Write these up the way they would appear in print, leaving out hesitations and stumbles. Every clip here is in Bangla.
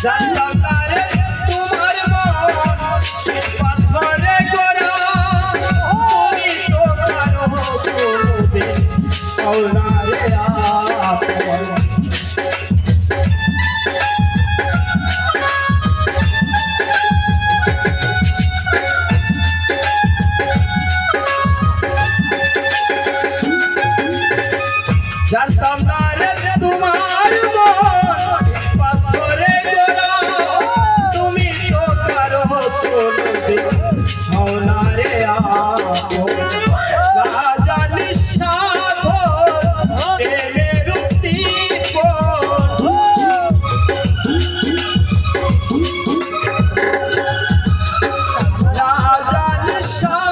জানতাম না রে তোমার মন পাথরে গড়া, তুমি তো কারো কোনোদিন হও না রে আপন। জানতাম না রে তোমার মন পাথরে গড়া, তুমি তো কারো কোনোদিন হও না রে আপন। রাজা নিঃস্বার্থ প্রেমের উদ্দীপন, রাজা নিঃস্বার্থ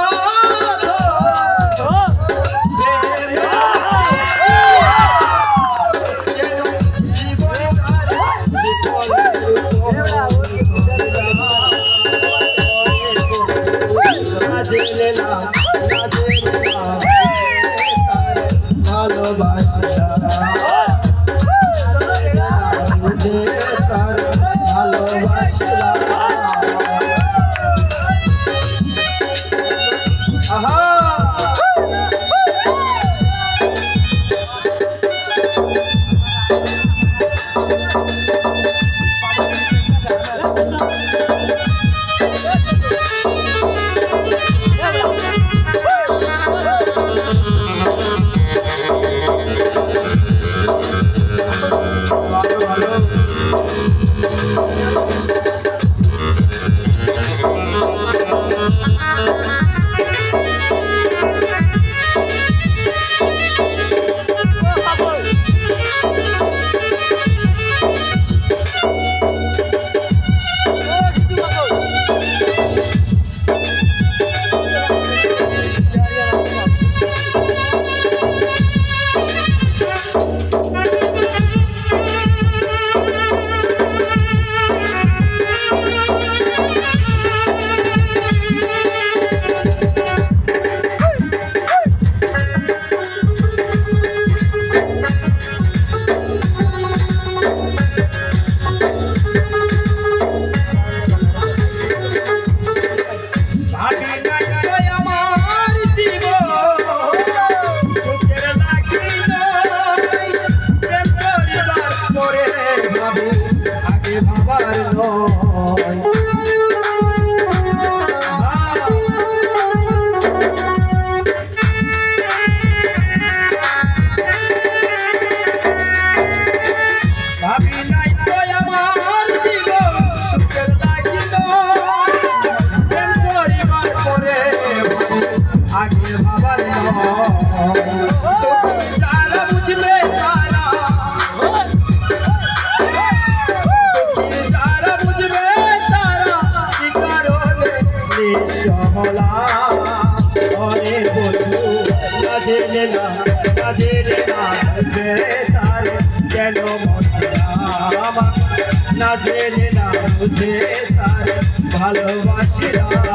না জেনে না বুঝে তার ভালোবাসি ভালো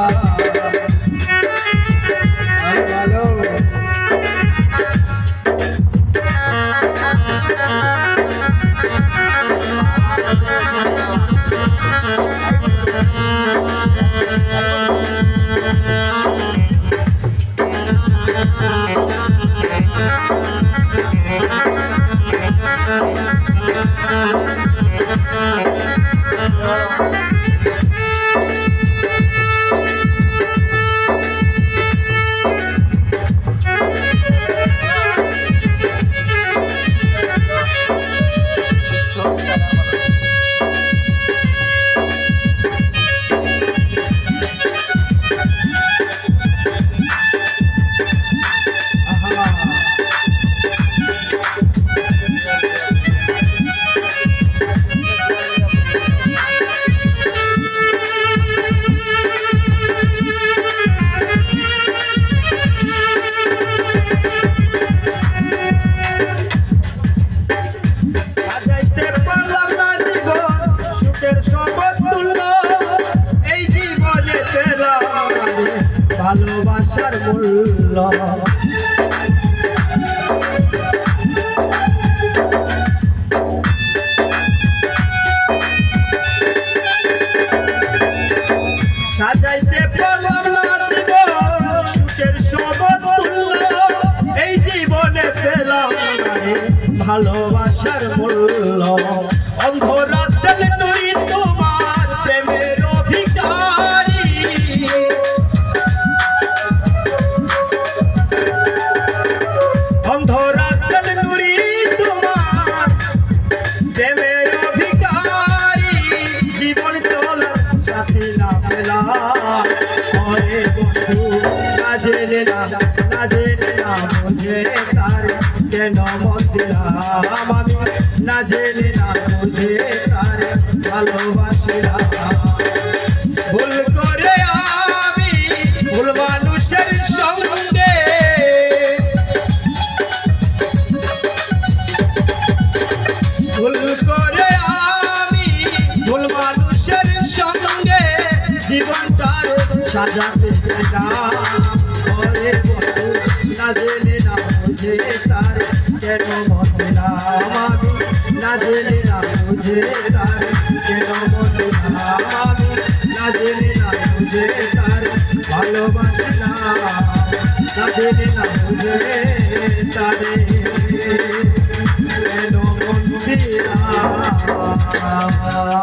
ভালোবাসার মূল্য ওরে বন্ধু না জেনে না বুঝে তার কেন মন দিলাম আমি না জেনে না বুঝে তার ভালোবাসিলাম ভুল করে আমি ভুল মানুষের সঙ্গে ভুল করে আমি ভুল মানুষের সঙ্গে জীবনটার সাজাতে চাইলাম ওরে বন্ধু না জেনে না বুঝে তার কেন মন দিলাম আমি না জেনে না বুঝে তার কেন মন দিলাম আমি না জেনে না বুঝে তার ভালোবাসলাম না জেনে না বুঝে তারে কেন মন দিলাম